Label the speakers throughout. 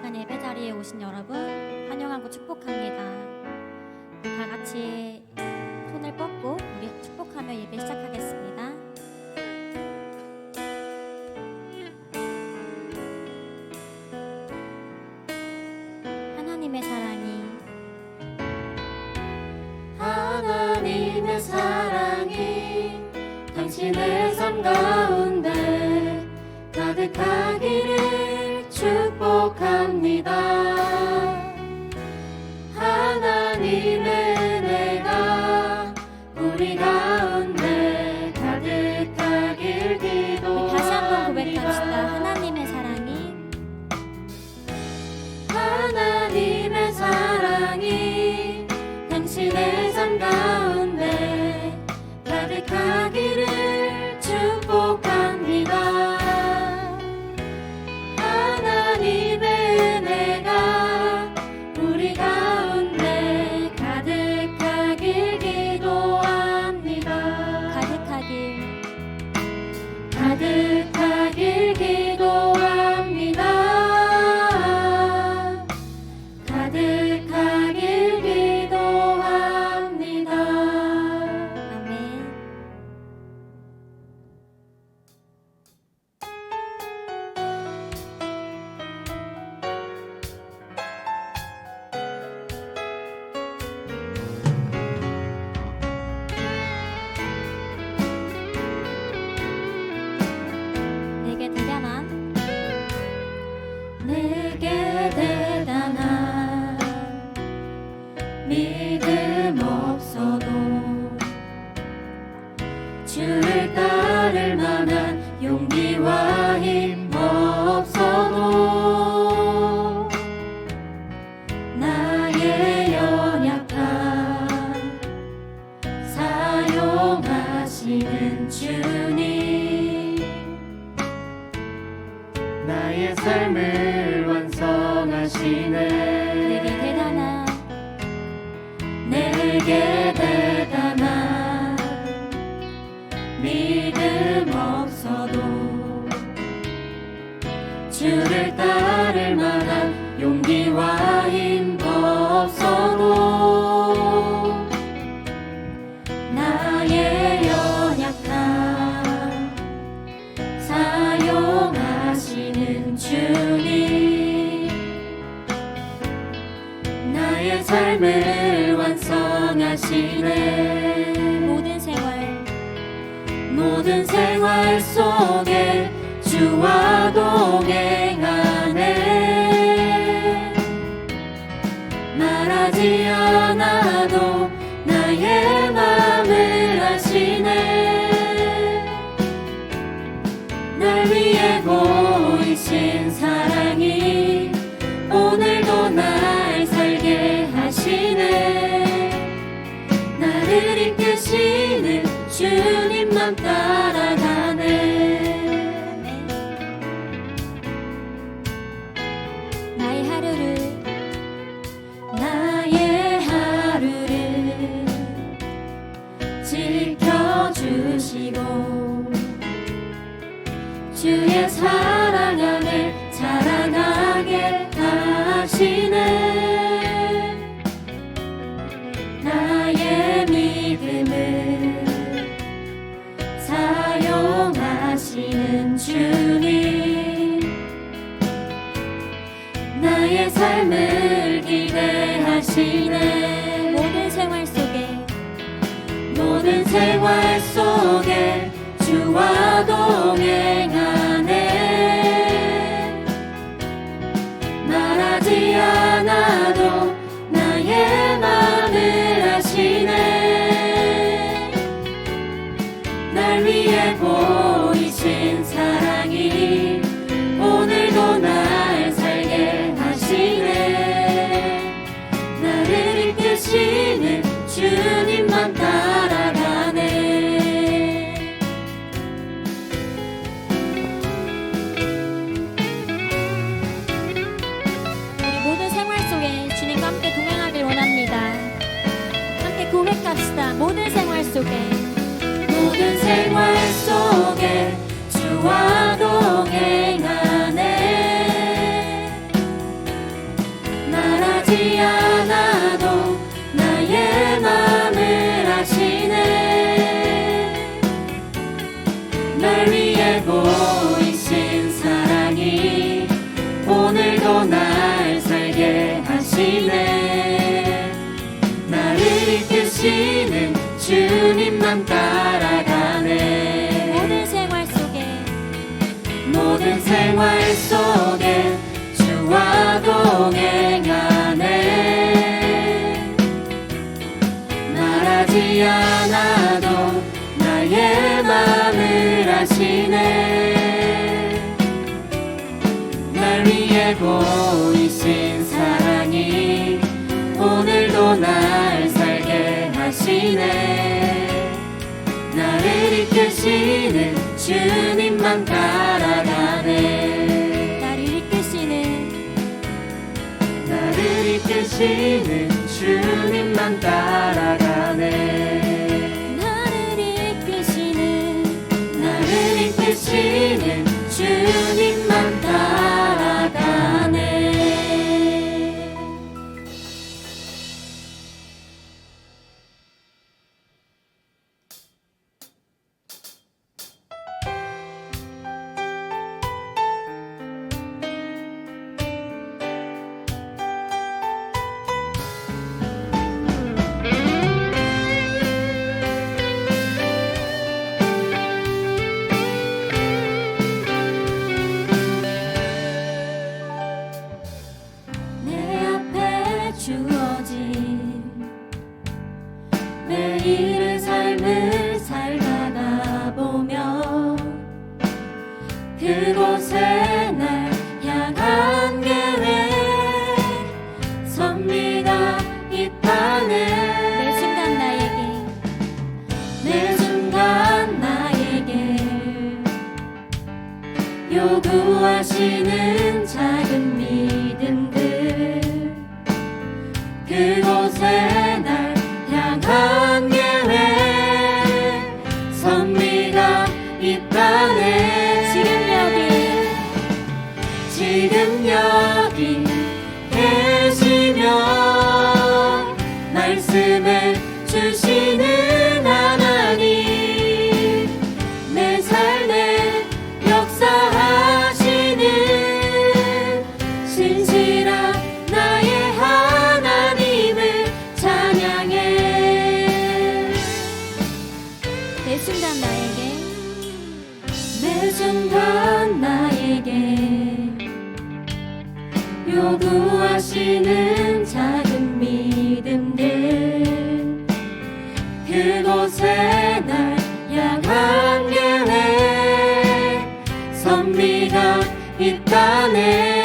Speaker 1: 시간 예배 자리에 오신 여러분 환영하고 축복합니다. 다 같이 손을 뻗고 우리 축복하며 예배 시작하겠습니다. 하나님의 사랑이
Speaker 2: 당신의 삶 가운데 가득하기를 축복합니다. 하나님의 은혜가 우리 가운데 가득하길 기도합니다.
Speaker 1: 다시 한번 고백합시다.
Speaker 2: 하나님의 사랑이 당신의 삶 가운데 가득하기를 축복합니다. 하나님의 은혜가 우리 가운데 가득하길 기도합니다. 가득하길 기도합니다. 가득하길 기도합니다.
Speaker 1: 아멘.
Speaker 2: 내게 대단한 믿음 없어도 주를 따를 만한 용기와 힘 없어도 나의 연약함 사용하시는 주님, 나의 삶을 완성하시네. 내게 대단한 믿음 없어도 주를 따를 만한 용기와 힘도 없어도 나의 연약함 사용하시는 주님, 나의 삶을 완성하시네. 모든 생활 속에 주와 동행하네. 말하지 않아도 나의 맘을 아시네. 날 위해 보이신 사랑이 오늘도 날 살게 하시네. 나를 이끄시는 주님만 따라가네. 나의 하루를 지켜주시고 주의 사랑 안에 자라나게 하시네. 나의 믿음을 사용하시는 주님, 나의 삶을 기대하시네. 모든 생활 속에 주와 동행하네. 말하지 않아도 나의 맘을 아시네. 날 위해 보이신 사랑이 오늘도 날 살게 하시네. 나를 이끄시는 주님만 따라가네.
Speaker 1: 우리 모든 생활 속에 주님과 함께 동행하길 원합니다. 함께 고백합시다. 모든 생활
Speaker 2: 속에 주와 동행하네. 말하지 않아도 나의 맘을 아시네. 날 위해 보이신 사랑이 오늘도 날 살게 하시네. 나를 이끄시는 주님만 따라가네. 모든 생활 속에 주와 동행하네. 말하지 않아도 나의 맘을 아시네. 날 위해 보이신 사랑이 오늘도 날 살게 하시네. 나를 이끄시는 주님만 따라가네. 나를 이끄시는 주님만 따라가네. 나를 이끄시는 주님만 따라가네. 내 앞에 주어진 매일의 삶을 살다가 보면 그곳에 날 향한 계획 선미가 있다네. 매 순간 나에게 요구하시는 작은 믿음들 그곳에 날 향한 계획 선미가 있다네. 지금 여기 계시며 말씀해 주시는 하나님 내 삶에 역사하시는 신실한 나의 하나님을 찬양해. 매 순간 나에게 요구하시는 작은 믿음들 그곳에 날 향한 계획 선미가 있다네.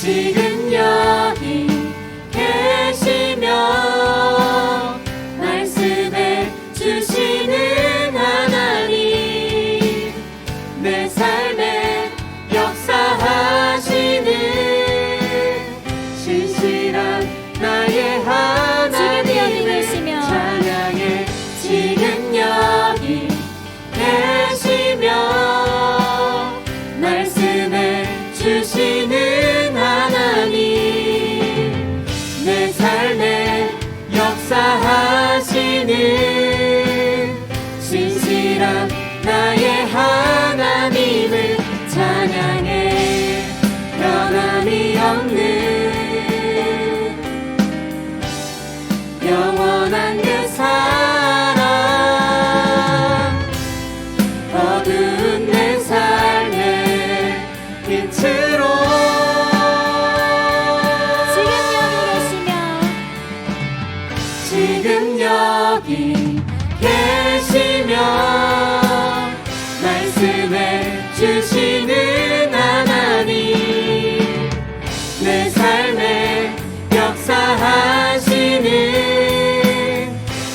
Speaker 2: 지금 여기 계시며 말씀해 주시는 하나님 내 삶에 역사하시는 신실한 나의 하나님을 찬양해. 지금 여기 계시며 말씀해 주시는 하나님 내 삶에 역사하시는 신실한 나의 하나님을 찬양해. 변함이 없는 영원한 그 사랑 어두운 내 삶의 빛으로 지금 여기 계시며 말씀해 주시는 하나님 내 삶에 역사하시는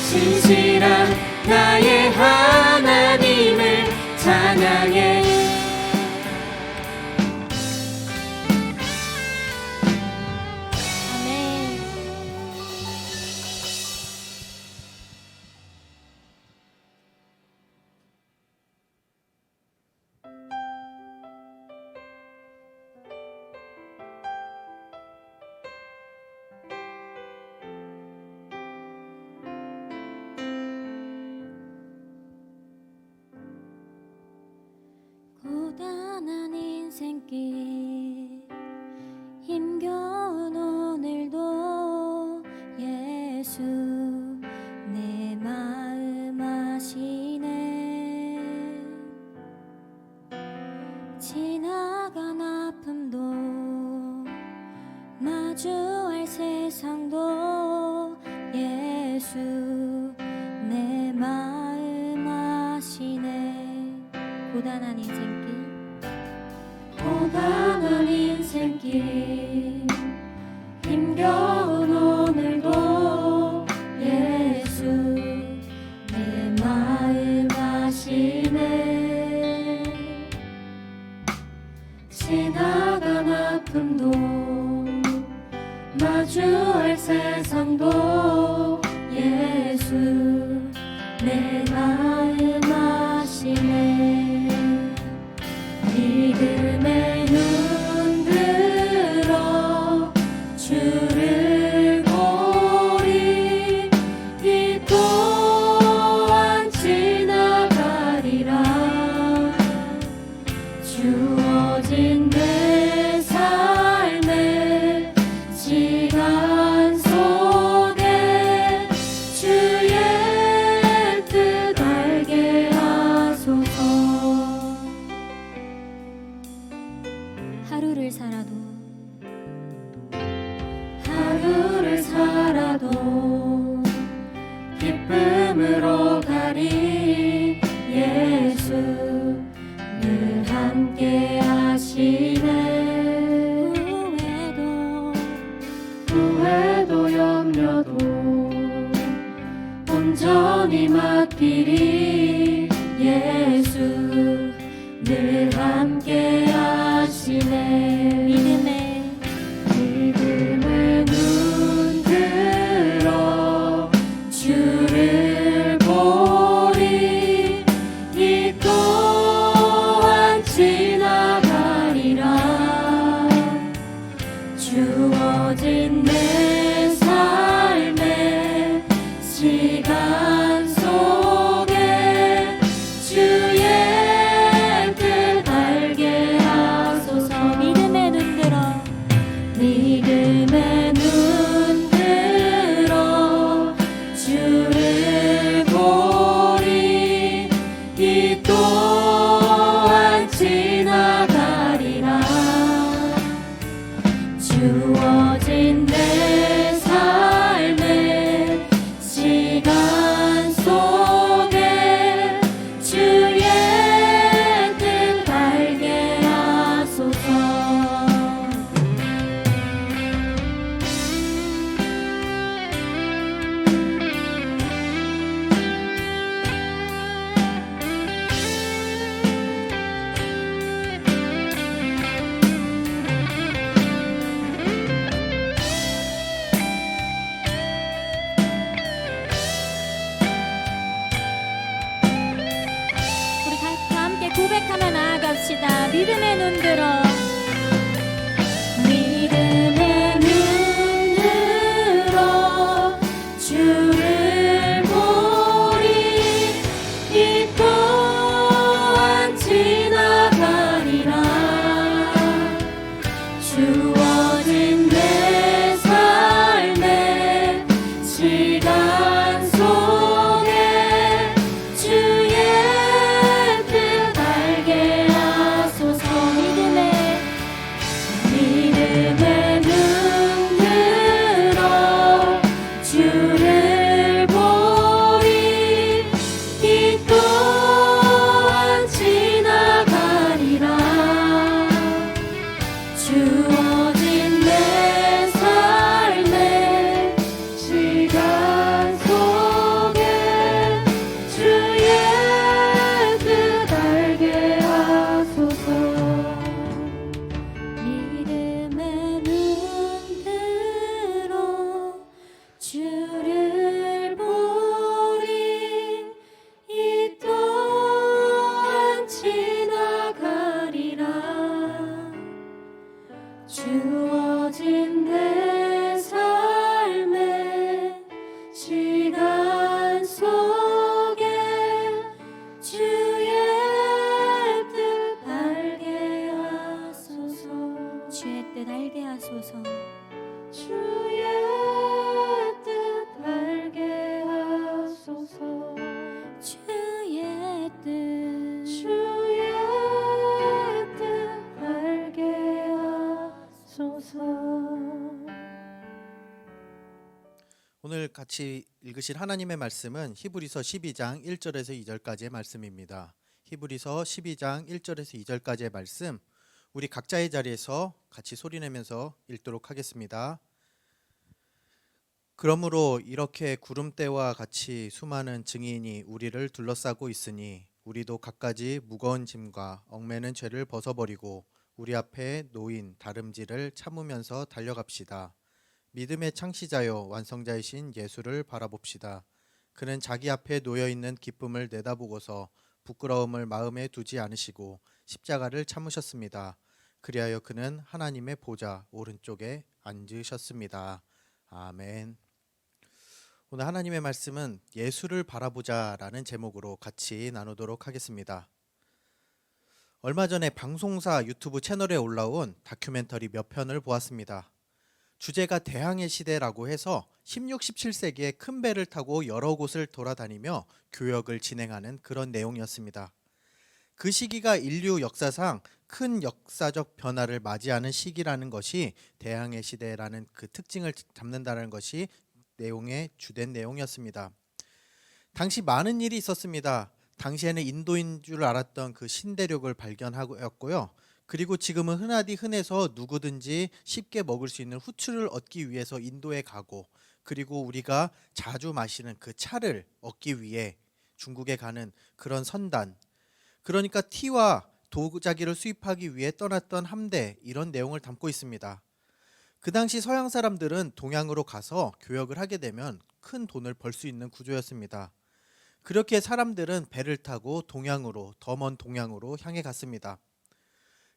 Speaker 2: 신실한 나의 하나님을 찬양해.
Speaker 1: 마주할 세상도 예수 내 마음 아시네. 고단한 인생길
Speaker 2: 고단한 인생길 힘겨운 오늘도 예수 내 마음 아시네. 지나간 아픔도 마주할 세상도 예수 내 마음 아시네. 믿음의 눈 들어 주를 보리. 이 또한 지나가리라. 주어진 내 삶의 시간 속에 주의 뜻 알게 하소서.
Speaker 1: 하루를 살아도
Speaker 2: 기쁨으로 가리. 예수 늘 함께 하시네. 후회도 염려도 온전히 맡기리. 예수 늘 함께 하시네. 믿음의 눈 들어 주를 보리. 이 또한 지나가리라. 주어진 내 삶의 시간 속에 주의 뜻 알게 하소서.
Speaker 1: 믿음의 눈 들어
Speaker 2: 믿음의 눈 들어 주를 보리. 이 또한 지나가리라. 주어진 내 삶의 시간 속에 주의 뜻 알게 하소서.
Speaker 1: 우리 다 함께 고백하며 나아갑시다. 믿음의 눈 들어
Speaker 2: 믿음의 눈 들어 주를 보리. 이 또한 지나가리라. 주어진 내 삶의 시간 속에 주의 뜻 알게 하소서. 믿음의 눈 들어 주를 보리. 이 또한 지나가리라. 주어진 내 삶의 시간 속에 주의 뜻 알게 하소서. 믿음의 눈 들어 주를 보리. 이 또한 지나가리라. 주어진 내 삶의 시간 속에 주의 뜻 알게 하소서.
Speaker 1: 주의 뜻 알게 하소서.
Speaker 2: 주의 뜻 알게 하소서.
Speaker 1: 주의 뜻
Speaker 2: 주의 뜻 알게 하소서.
Speaker 3: 오늘 같이 읽으실 하나님의 말씀은 히브리서 12장 1절에서 2절까지의 말씀입니다. 히브리서 12장 1절에서 2절까지의 말씀, 우리 각자의 자리에서 같이 소리내면서 읽도록 하겠습니다. 그러므로 이렇게 구름대와 같이 수많은 증인이 우리를 둘러싸고 있으니 우리도 갖가지 무거운 짐과 얽매는 죄를 벗어버리고 우리 앞에 놓인 다름질을 참으면서 달려갑시다. 믿음의 창시자요 완성자이신 예수를 바라봅시다. 그는 자기 앞에 놓여있는 기쁨을 내다보고서 부끄러움을 마음에 두지 않으시고 십자가를 참으셨습니다. 그리하여 그는 하나님의 보좌 오른쪽에 앉으셨습니다. 아멘. 오늘 하나님의 말씀은 예수를 바라보자라는 제목으로 같이 나누도록 하겠습니다. 얼마 전에 방송사 유튜브 채널에 올라온 다큐멘터리 몇 편을 보았습니다. 주제가 대항해 시대라고 해서 16, 17세기에 큰 배를 타고 여러 곳을 돌아다니며 교역을 진행하는 그런 내용이었습니다. 그 시기가 인류 역사상 큰 역사적 변화를 맞이하는 시기라는 것이 대항해 시대라는 그 특징을 잡는다는 것이 내용의 주된 내용이었습니다. 당시 많은 일이 있었습니다. 당시에는 인도인 줄 알았던 그 신대륙을 발견하였고요. 그리고 지금은 흔해서 누구든지 쉽게 먹을 수 있는 후추를 얻기 위해서 인도에 가고, 그리고 우리가 자주 마시는 그 차를 얻기 위해 중국에 가는 그런 선단, 그러니까 티와 도자기를 수입하기 위해 떠났던 함대, 이런 내용을 담고 있습니다. 그 당시 서양 사람들은 동양으로 가서 교역을 하게 되면 큰 돈을 벌 수 있는 구조였습니다. 그렇게 사람들은 배를 타고 동양으로, 더 먼 동양으로 향해 갔습니다.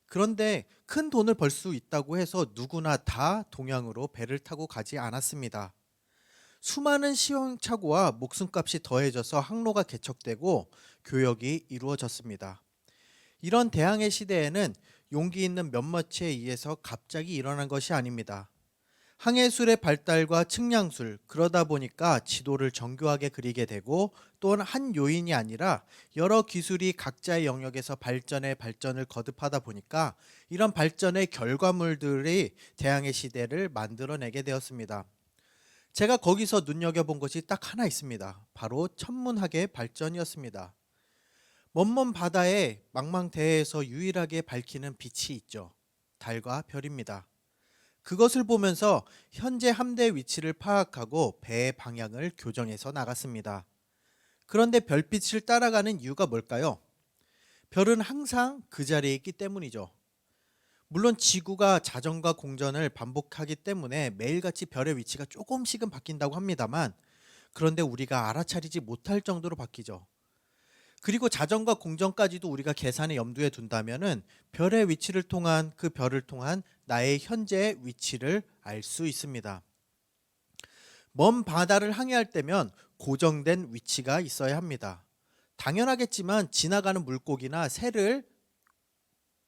Speaker 3: 그런데 큰 돈을 벌 수 있다고 해서 누구나 다 동양으로 배를 타고 가지 않았습니다. 수많은 시행착오와 목숨값이 더해져서 항로가 개척되고 교역이 이루어졌습니다. 이런 대항해 시대에는 용기 있는 몇몇에 의해서 갑자기 일어난 것이 아닙니다. 항해술의 발달과 측량술, 그러다 보니까 지도를 정교하게 그리게 되고, 또한 한 요인이 아니라 여러 기술이 각자의 영역에서 발전을 거듭하다 보니까 이런 발전의 결과물들이 대항해 시대를 만들어내게 되었습니다. 제가 거기서 눈여겨본 것이 딱 하나 있습니다. 바로 천문학의 발전이었습니다. 먼 바다에 망망대해에서 유일하게 밝히는 빛이 있죠. 달과 별입니다. 그것을 보면서 현재 함대 위치를 파악하고 배의 방향을 교정해서 나갔습니다. 그런데 별빛을 따라가는 이유가 뭘까요? 별은 항상 그 자리에 있기 때문이죠. 물론 지구가 자전과 공전을 반복하기 때문에 매일같이 별의 위치가 조금씩은 바뀐다고 합니다만, 그런데 우리가 알아차리지 못할 정도로 바뀌죠. 그리고 자전과 공전까지도 우리가 계산에 염두에 둔다면은 별의 위치를 통한, 그 별을 통한 나의 현재의 위치를 알 수 있습니다. 먼 바다를 항해할 때면 고정된 위치가 있어야 합니다. 당연하겠지만 지나가는 물고기나 새를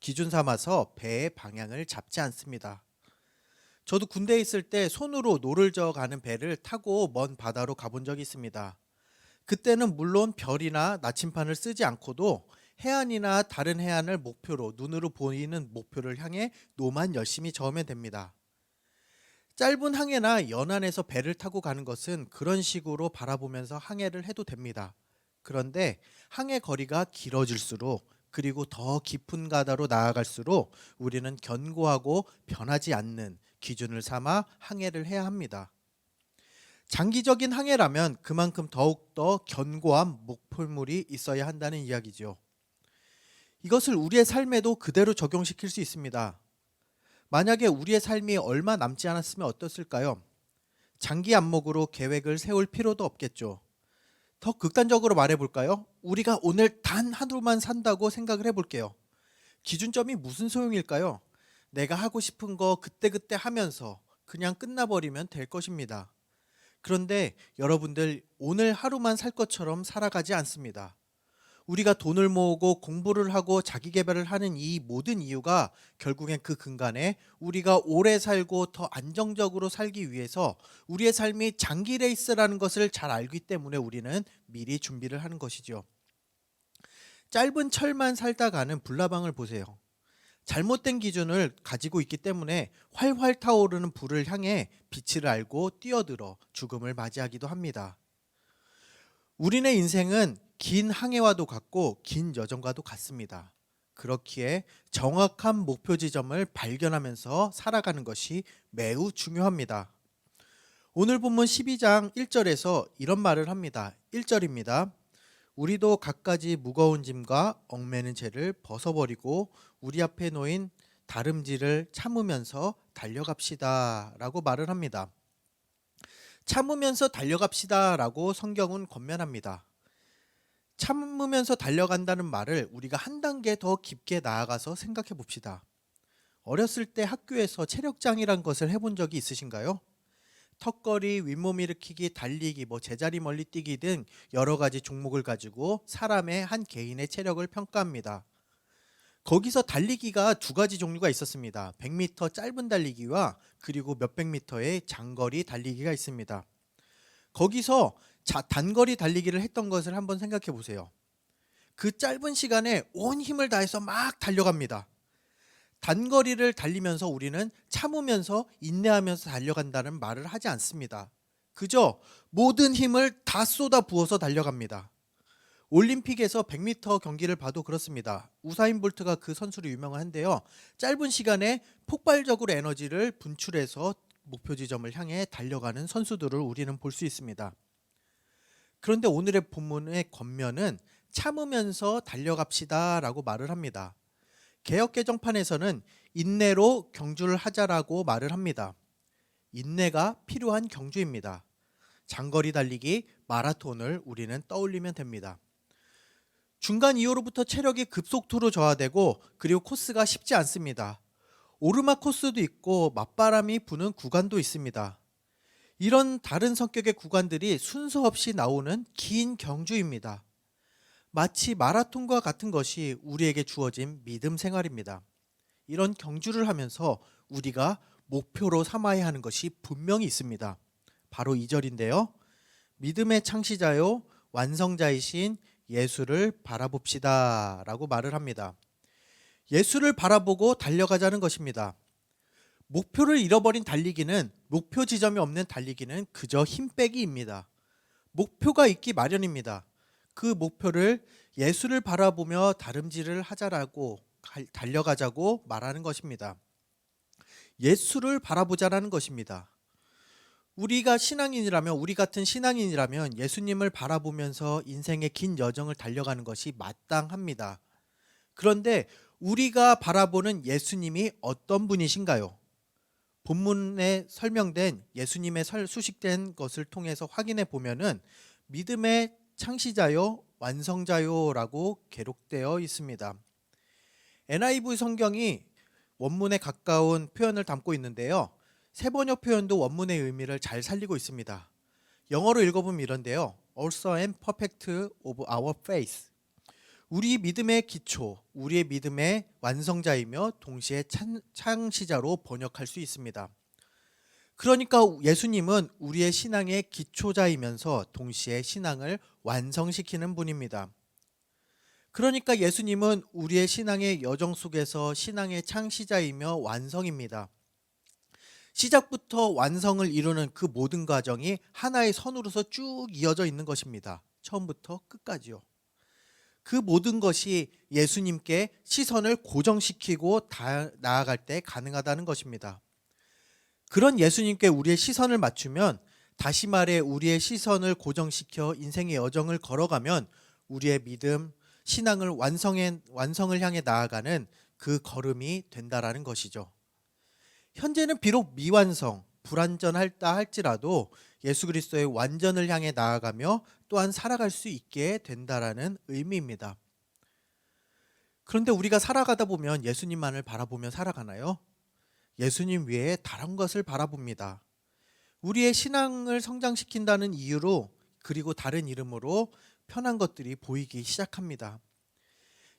Speaker 3: 기준 삼아서 배의 방향을 잡지 않습니다. 저도 군대에 있을 때 손으로 노를 저어가는 배를 타고 먼 바다로 가본 적이 있습니다. 그때는 물론 별이나 나침판을 쓰지 않고도 해안이나 다른 해안을 목표로, 눈으로 보이는 목표를 향해 노만 열심히 저으면 됩니다. 짧은 항해나 연안에서 배를 타고 가는 것은 그런 식으로 바라보면서 항해를 해도 됩니다. 그런데 항해 거리가 길어질수록, 그리고 더 깊은 바다로 나아갈수록 우리는 견고하고 변하지 않는 기준을 삼아 항해를 해야 합니다. 장기적인 항해라면 그만큼 더욱더 견고한 목표물이 있어야 한다는 이야기죠. 이것을 우리의 삶에도 그대로 적용시킬 수 있습니다. 만약에 우리의 삶이 얼마 남지 않았으면 어떻을까요? 장기 안목으로 계획을 세울 필요도 없겠죠. 더 극단적으로 말해볼까요? 우리가 오늘 단 하루만 산다고 생각을 해볼게요. 기준점이 무슨 소용일까요? 내가 하고 싶은 거 그때그때 하면서 그냥 끝나버리면 될 것입니다. 그런데 여러분들, 오늘 하루만 살 것처럼 살아가지 않습니다. 우리가 돈을 모으고 공부를 하고 자기 개발을 하는 이 모든 이유가 결국엔 그 근간에 우리가 오래 살고 더 안정적으로 살기 위해서 우리의 삶이 장기 레이스라는 것을 잘 알기 때문에 우리는 미리 준비를 하는 것이죠. 짧은 철만 살다 가는 불나방을 보세요. 잘못된 기준을 가지고 있기 때문에 활활 타오르는 불을 향해 빛을 알고 뛰어들어 죽음을 맞이하기도 합니다. 우리네 인생은 긴 항해와도 같고 긴 여정과도 같습니다. 그렇기에 정확한 목표 지점을 발견하면서 살아가는 것이 매우 중요합니다. 오늘 본문 12장 1절에서 이런 말을 합니다. 1절입니다. 우리도 갖가지 무거운 짐과 얽매는 죄를 벗어버리고 우리 앞에 놓인 다름질을 참으면서 달려갑시다 라고 말을 합니다. 참으면서 달려갑시다 라고 성경은 권면합니다. 참으면서 달려간다는 말을 우리가 한 단계 더 깊게 나아가서 생각해 봅시다. 어렸을 때 학교에서 체력장이란 것을 해본 적이 있으신가요? 턱걸이, 윗몸 일으키기, 달리기, 제자리 멀리 뛰기 등 여러 가지 종목을 가지고 사람의 한 개인의 체력을 평가합니다. 거기서 달리기가 두 가지 종류가 있었습니다. 100m 짧은 달리기와 그리고 몇백 미터의 장거리 달리기가 있습니다. 거기서 단거리 달리기를 했던 것을 한번 생각해 보세요. 그 짧은 시간에 온 힘을 다해서 막 달려갑니다. 단거리를 달리면서 우리는 참으면서 인내하면서 달려간다는 말을 하지 않습니다. 그저 모든 힘을 다 쏟아 부어서 달려갑니다. 올림픽에서 100m 경기를 봐도 그렇습니다. 우사인 볼트가 그 선수로 유명한데요. 짧은 시간에 폭발적으로 에너지를 분출해서 목표 지점을 향해 달려가는 선수들을 우리는 볼 수 있습니다. 그런데 오늘의 본문의 권면은 참으면서 달려갑시다 라고 말을 합니다. 개역개정판에서는 인내로 경주를 하자라고 말을 합니다. 인내가 필요한 경주입니다. 장거리 달리기, 마라톤을 우리는 떠올리면 됩니다. 중간 이후로부터 체력이 급속도로 저하되고 그리고 코스가 쉽지 않습니다. 오르막 코스도 있고 맞바람이 부는 구간도 있습니다. 이런 다른 성격의 구간들이 순서 없이 나오는 긴 경주입니다. 마치 마라톤과 같은 것이 우리에게 주어진 믿음 생활입니다. 이런 경주를 하면서 우리가 목표로 삼아야 하는 것이 분명히 있습니다. 바로 2절인데요. 믿음의 창시자요 완성자이신 예수를 바라봅시다 라고 말을 합니다. 예수를 바라보고 달려가자는 것입니다. 목표를 잃어버린 달리기는, 목표 지점이 없는 달리기는 그저 힘 빼기입니다. 목표가 있기 마련입니다. 그 목표를 예수를 바라보며 다름질을 하자라고 달려가자고 말하는 것입니다. 예수를 바라보자라는 것입니다. 우리가 신앙인이라면, 우리 같은 신앙인이라면 예수님을 바라보면서 인생의 긴 여정을 달려가는 것이 마땅합니다. 그런데 우리가 바라보는 예수님이 어떤 분이신가요? 본문에 설명된 예수님의 수식된 것을 통해서 확인해 보면은 믿음의 창시자요 완성자요라고 기록되어 있습니다. NIV 성경이 원문에 가까운 표현을 담고 있는데요. 세 번역 표현도 원문의 의미를 잘 살리고 있습니다. 영어로 읽어보면 이런데요. Also and perfect of our faith. 우리 믿음의 기초, 우리의 믿음의 완성자이며 동시에 창시자로 번역할 수 있습니다. 그러니까 예수님은 우리의 신앙의 기초자이면서 동시에 신앙을 완성시키는 분입니다. 그러니까 예수님은 우리의 신앙의 여정 속에서 신앙의 창시자이며 완성입니다. 시작부터 완성을 이루는 그 모든 과정이 하나의 선으로서 쭉 이어져 있는 것입니다. 처음부터 끝까지요. 그 모든 것이 예수님께 시선을 고정시키고 나아갈 때 가능하다는 것입니다. 그런 예수님께 우리의 시선을 맞추면, 다시 말해 우리의 시선을 고정시켜 인생의 여정을 걸어가면 우리의 믿음, 신앙을 완성을 향해 나아가는 그 걸음이 된다라는 것이죠. 현재는 비록 미완성, 불완전하다 할지라도 예수 그리스도의 완전을 향해 나아가며 또한 살아갈 수 있게 된다라는 의미입니다. 그런데 우리가 살아가다 보면 예수님만을 바라보며 살아가나요? 예수님 외에 다른 것을 바라봅니다. 우리의 신앙을 성장시킨다는 이유로, 그리고 다른 이름으로 편한 것들이 보이기 시작합니다.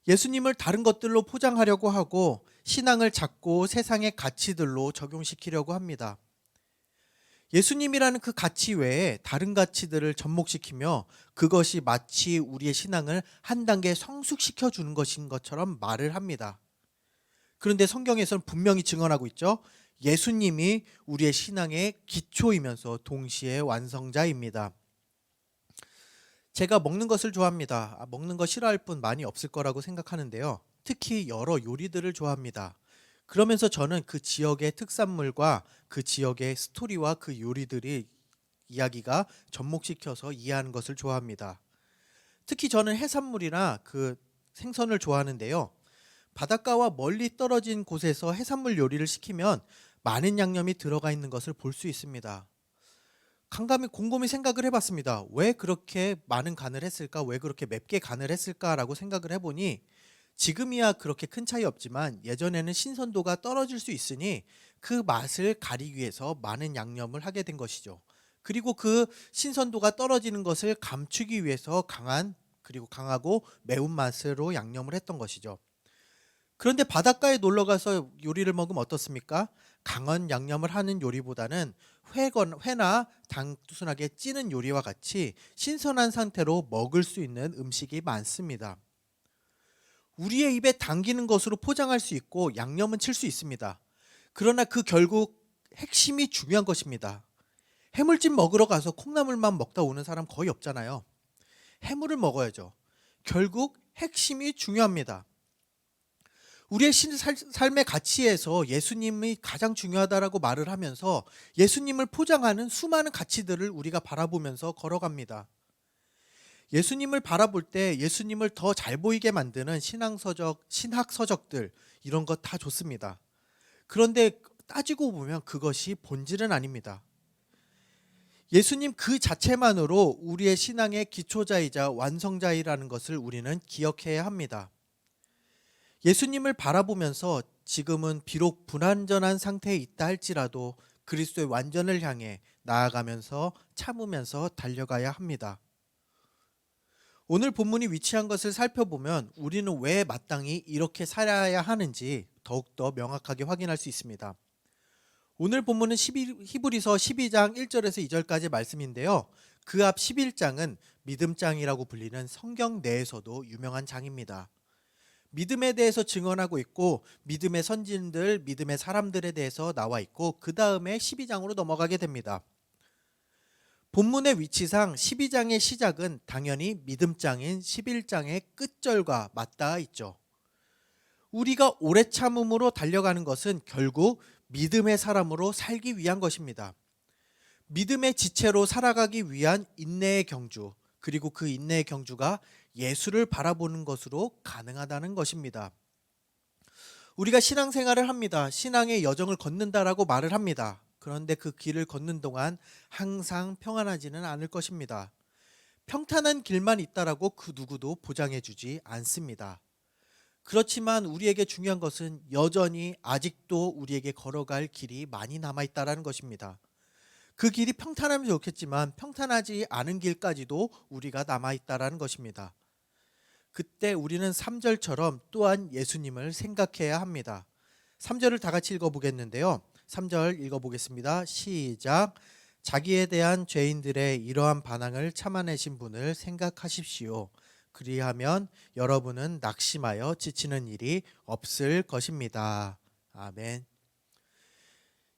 Speaker 3: 예수님을 다른 것들로 포장하려고 하고 신앙을 작고 세상의 가치들로 적용시키려고 합니다. 예수님이라는 그 가치 외에 다른 가치들을 접목시키며 그것이 마치 우리의 신앙을 한 단계 성숙시켜 주는 것인 것처럼 말을 합니다. 그런데 성경에서는 분명히 증언하고 있죠. 예수님이 우리의 신앙의 기초이면서 동시에 완성자입니다. 제가 먹는 것을 좋아합니다. 먹는 거 싫어할 분 많이 없을 거라고 생각하는데요. 특히 여러 요리들을 좋아합니다. 그러면서 저는 그 지역의 특산물과 그 지역의 스토리와 그 요리들이 이야기가 접목시켜서 이해하는 것을 좋아합니다. 특히 저는 해산물이나 그 생선을 좋아하는데요. 바닷가와 멀리 떨어진 곳에서 해산물 요리를 시키면 많은 양념이 들어가 있는 것을 볼 수 있습니다. 곰곰이 생각을 해봤습니다. 왜 그렇게 많은 간을 했을까? 왜 그렇게 맵게 간을 했을까라고 생각을 해보니 지금이야 그렇게 큰 차이 없지만 예전에는 신선도가 떨어질 수 있으니 그 맛을 가리기 위해서 많은 양념을 하게 된 것이죠. 그리고 그 신선도가 떨어지는 것을 감추기 위해서 강하고 매운맛으로 양념을 했던 것이죠. 그런데 바닷가에 놀러 가서 요리를 먹으면 어떻습니까? 강한 양념을 하는 요리보다는 회나 단순하게 찌는 요리와 같이 신선한 상태로 먹을 수 있는 음식이 많습니다. 우리의 입에 당기는 것으로 포장할 수 있고 양념은 칠 수 있습니다. 그러나 그 결국 핵심이 중요한 것입니다. 해물찜 먹으러 가서 콩나물만 먹다 오는 사람 거의 없잖아요. 해물을 먹어야죠. 결국 핵심이 중요합니다. 우리의 삶의 가치에서 예수님이 가장 중요하다라고 말을 하면서 예수님을 포장하는 수많은 가치들을 우리가 바라보면서 걸어갑니다. 예수님을 바라볼 때 예수님을 더 잘 보이게 만드는 신학서적들 이런 것 다 좋습니다. 그런데 따지고 보면 그것이 본질은 아닙니다. 예수님 그 자체만으로 우리의 신앙의 기초자이자 완성자이라는 것을 우리는 기억해야 합니다. 예수님을 바라보면서 지금은 비록 불완전한 상태에 있다 할지라도 그리스도의 완전을 향해 나아가면서 참으면서 달려가야 합니다. 오늘 본문이 위치한 것을 살펴보면 우리는 왜 마땅히 이렇게 살아야 하는지 더욱더 명확하게 확인할 수 있습니다. 오늘 본문은 히브리서 12장 1절에서 2절까지 말씀인데요. 그 앞 11장은 믿음장이라고 불리는 성경 내에서도 유명한 장입니다. 믿음에 대해서 증언하고 있고 믿음의 선진들, 믿음의 사람들에 대해서 나와 있고 그 다음에 12장으로 넘어가게 됩니다. 본문의 위치상 12장의 시작은 당연히 믿음장인 11장의 끝절과 맞닿아 있죠. 우리가 오래 참음으로 달려가는 것은 결국 믿음의 사람으로 살기 위한 것입니다. 믿음의 지체로 살아가기 위한 인내의 경주, 그리고 그 인내의 경주가 예수를 바라보는 것으로 가능하다는 것입니다. 우리가 신앙생활을 합니다. 신앙의 여정을 걷는다라고 말을 합니다. 그런데 그 길을 걷는 동안 항상 평안하지는 않을 것입니다. 평탄한 길만 있다라고 그 누구도 보장해주지 않습니다. 그렇지만 우리에게 중요한 것은 여전히 아직도 우리에게 걸어갈 길이 많이 남아있다는 것입니다. 그 길이 평탄하면 좋겠지만 평탄하지 않은 길까지도 우리가 남아있다는 것입니다. 그때 우리는 3절처럼 또한 예수님을 생각해야 합니다. 3절을 다 같이 읽어보겠는데요. 3절 읽어보겠습니다. 시작. 자기에 대한 죄인들의 이러한 반항을 참아내신 분을 생각하십시오. 그리하면 여러분은 낙심하여 지치는 일이 없을 것입니다. 아멘.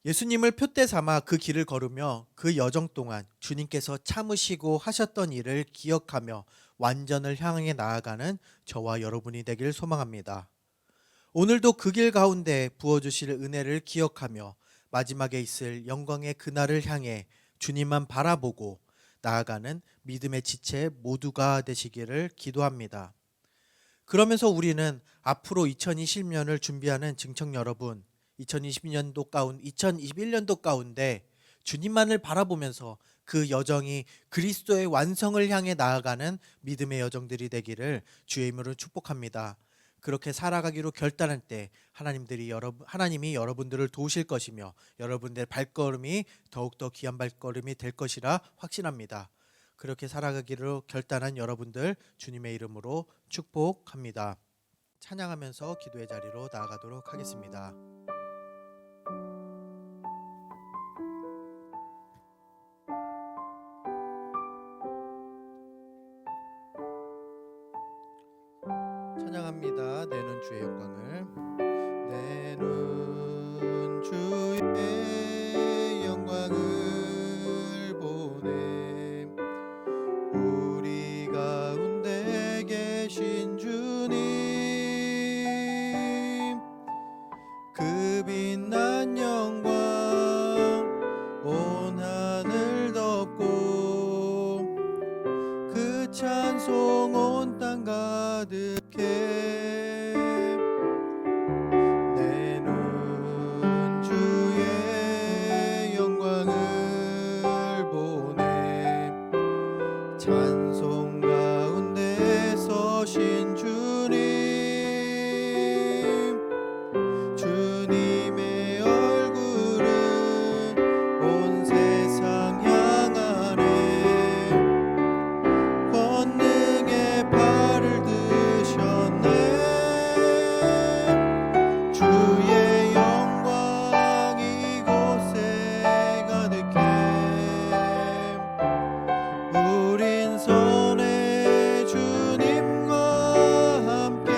Speaker 3: 예수님을 표대 삼아 그 길을 걸으며 그 여정 동안 주님께서 참으시고 하셨던 일을 기억하며 완전을 향해 나아가는 저와 여러분이 되길 소망합니다. 오늘도 그 길 가운데 부어주실 은혜를 기억하며 마지막에 있을 영광의 그날을 향해 주님만 바라보고 나아가는 믿음의 지체 모두가 되시기를 기도합니다. 그러면서 우리는 앞으로 2020년을 준비하는 증청 여러분, 2021년도 가운데 주님만을 바라보면서 그 여정이 그리스도의 완성을 향해 나아가는 믿음의 여정들이 되기를 주의 이름으로 축복합니다. 그렇게 살아가기로 결단할 때 하나님이 여러분들을 도우실 것이며 여러분들의 발걸음이 더욱더 귀한 발걸음이 될 것이라 확신합니다. 그렇게 살아가기로 결단한 여러분들 주님의 이름으로 축복합니다. 찬양하면서 기도의 자리로 나아가도록 하겠습니다. 찬양합니다. 내는 주의 영광을. 내 내는 주의 영광을 보내 우리 가운데 계신 주님 그 빛난 영광 온 하늘 덮고 그 찬송 온 땅 가득해 내 눈 주의 영광을 보내 찬송 가운데 서신 주님의 얼굴은 온 세상 향하네 권능의 발을 드셨네 주의 영광 이곳에 가득해 우린 손에 주님과 함께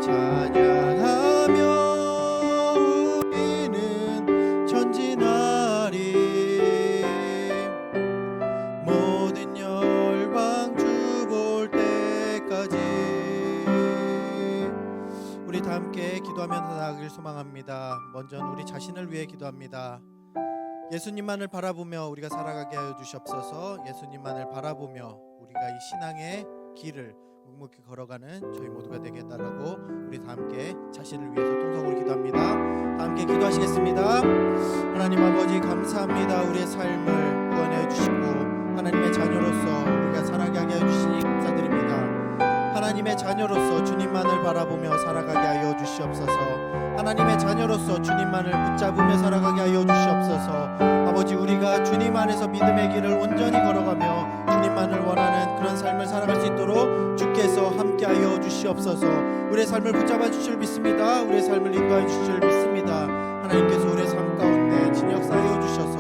Speaker 3: 찬양하며 우리는 전진하리 모든 열방 주 볼 때까지 우리 다 함께 기도하며 나아가길 소망합니다. 먼저 우리 자신을 위해 기도합니다. 예수님만을 바라보며 우리가 살아가게 하여 주시옵소서. 예수님만을 바라보며 우리가 이 신앙의 길을 묵묵히 걸어가는 저희 모두가 되게 해달라고 우리 다 함께 자신을 위해서 통성으로 기도합니다. 다 함께 기도하시겠습니다. 하나님 아버지 감사합니다. 우리의 삶을 구원해 주시고 하나님의 자녀로서 우리가 살아가게 하여 주시니 감사드립니다. 하나님의 자녀로서 주님만을 바라보며 살아가게 하여 주시옵소서. 하나님의 자녀로서 주님만을 붙잡으며 살아가게 하여 주시옵소서. 아버지 우리가 주님 안에서 믿음의 길을 온전히 걸어가며 주님만을 원하는 그런 삶을 살아갈 수 있도록 주께서 함께하여 주시옵소서. 우리의 삶을 붙잡아 주실 줄 믿습니다. 우리의 삶을 인도하여 주실 줄 믿습니다. 하나님께서 우리의 삶 가운데 진역사하여 주셔서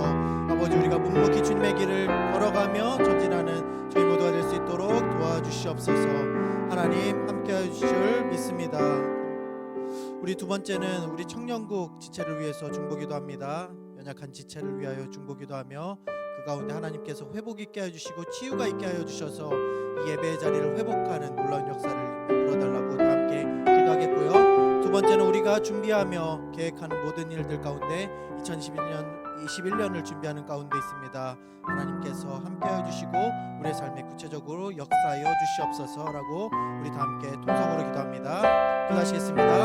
Speaker 3: 아버지 우리가 묵묵히 주님의 길을 걸어가며 전진하는 저희 모두가 될 수 있도록 도와주시옵소서. 하나님 함께하여 주실 줄 믿습니다. 우리 두 번째는 우리 청년국 지체를 위해서 중보기도 합니다. 연약한 지체를 위하여 중보기도 하며 그 가운데 하나님께서 회복 있게 하여 주시고 치유가 있게 하여 주셔서 이 예배의 자리를 회복하는 놀라운 역사를 이끌어달라고 다 함께 기도하겠고요. 두 번째는 우리가 준비하며 계획하는 모든 일들 가운데 2021년을 준비하는 가운데 있습니다. 하나님께서 함께하여 주시고 우리의 삶에 구체적으로 역사하여 주시옵소서라고 우리 다 함께 통성으로 기도합니다. 기도하시겠습니다.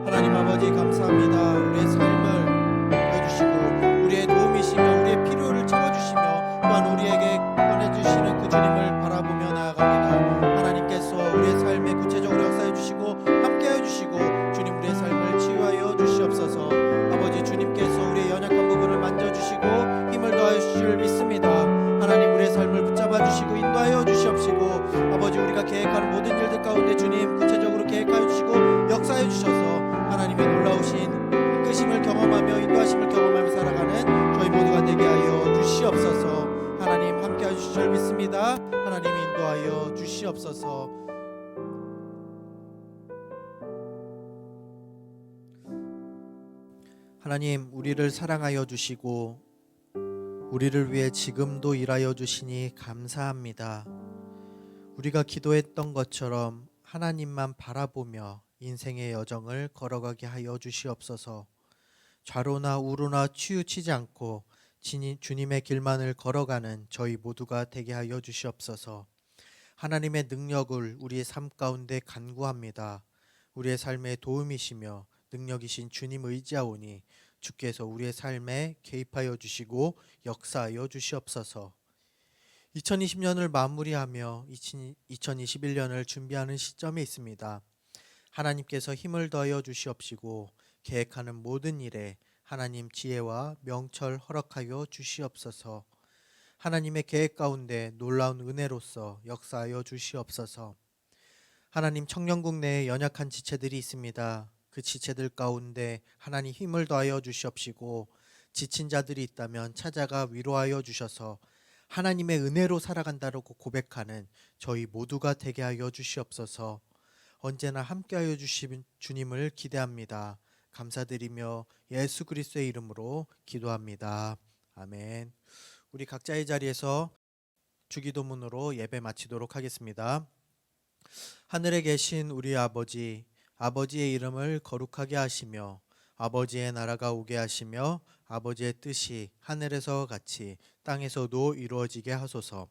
Speaker 3: 하나님 아버지 감사합니다. 우리의 삶을 보여주시고 우리의 도움이시며 우리의 필요를 채워주시며 또한 우리에게 보내주시는 그 주님을 바라보며 나아갑니다. 하나님께서 우리의 삶에 구체적으로 역사해 주시고 함께하여 주시고 주님 우리의 삶을 치유하여 주시옵소서. 아버지 주님께서 우리의 연약한 부분을 만져주시고 힘을 더하여 주실 줄 믿습니다. 하나님 우리의 삶을 붙잡아 주시고 인도하여 주시옵시고 아버지 우리가 계획하는 모든 일들 가운데 주님 구체적으로 계획하여 주시고 역사해 주셔서 하나님의 놀라우신 이끄심을 경험하며 인도하심을 경험하며 살아가는 저희 모두가 되게 하여 주시옵소서. 하나님 함께하여 주실 줄 믿습니다. 하나님 인도하여 주시옵소서. 하나님 우리를 사랑하여 주시고 우리를 위해 지금도 일하여 주시니 감사합니다. 우리가 기도했던 것처럼 하나님만 바라보며 인생의 여정을 걸어가게 하여 주시옵소서. 좌로나 우로나 치우치지 않고 주님의 길만을 걸어가는 저희 모두가 되게 하여 주시옵소서. 하나님의 능력을 우리의 삶 가운데 간구합니다. 우리의 삶의 도움이시며 능력이신 주님 의지하오니 주께서 우리의 삶에 개입하여 주시고 역사하여 주시옵소서. 2020년을 마무리하며 2021년을 준비하는 시점에 있습니다. 하나님께서 힘을 더하여 주시옵시고 계획하는 모든 일에 하나님 지혜와 명철 허락하여 주시옵소서. 하나님의 계획 가운데 놀라운 은혜로서 역사하여 주시옵소서. 하나님 청년국 내에 연약한 지체들이 있습니다. 그 지체들 가운데 하나님 힘을 더하여 주시옵시고 지친 자들이 있다면 찾아가 위로하여 주셔서 하나님의 은혜로 살아간다고 고백하는 저희 모두가 되게 하여 주시옵소서. 언제나 함께하여 주신 주님을 기대합니다. 감사드리며 예수 그리스도의 이름으로 기도합니다. 아멘. 우리 각자의 자리에서 주기도문으로 예배 마치도록 하겠습니다. 하늘에 계신 우리 아버지, 아버지의 이름을 거룩하게 하시며 아버지의 나라가 오게 하시며 아버지의 뜻이 하늘에서 같이 땅에서도 이루어지게 하소서.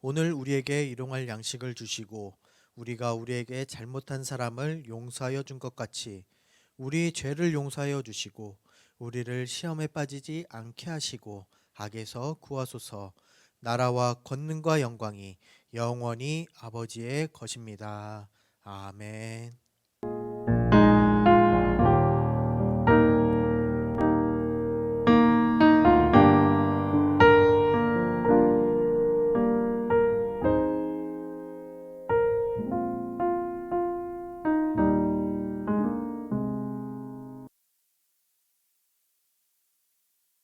Speaker 3: 오늘 우리에게 일용할 양식을 주시고 우리가 우리에게 잘못한 사람을 용서하여 준 것 같이 우리 죄를 용서하여 주시고 우리를 시험에 빠지지 않게 하시고 악에서 구하소서. 나라와 권능과 영광이 영원히 아버지의 것입니다. 아멘.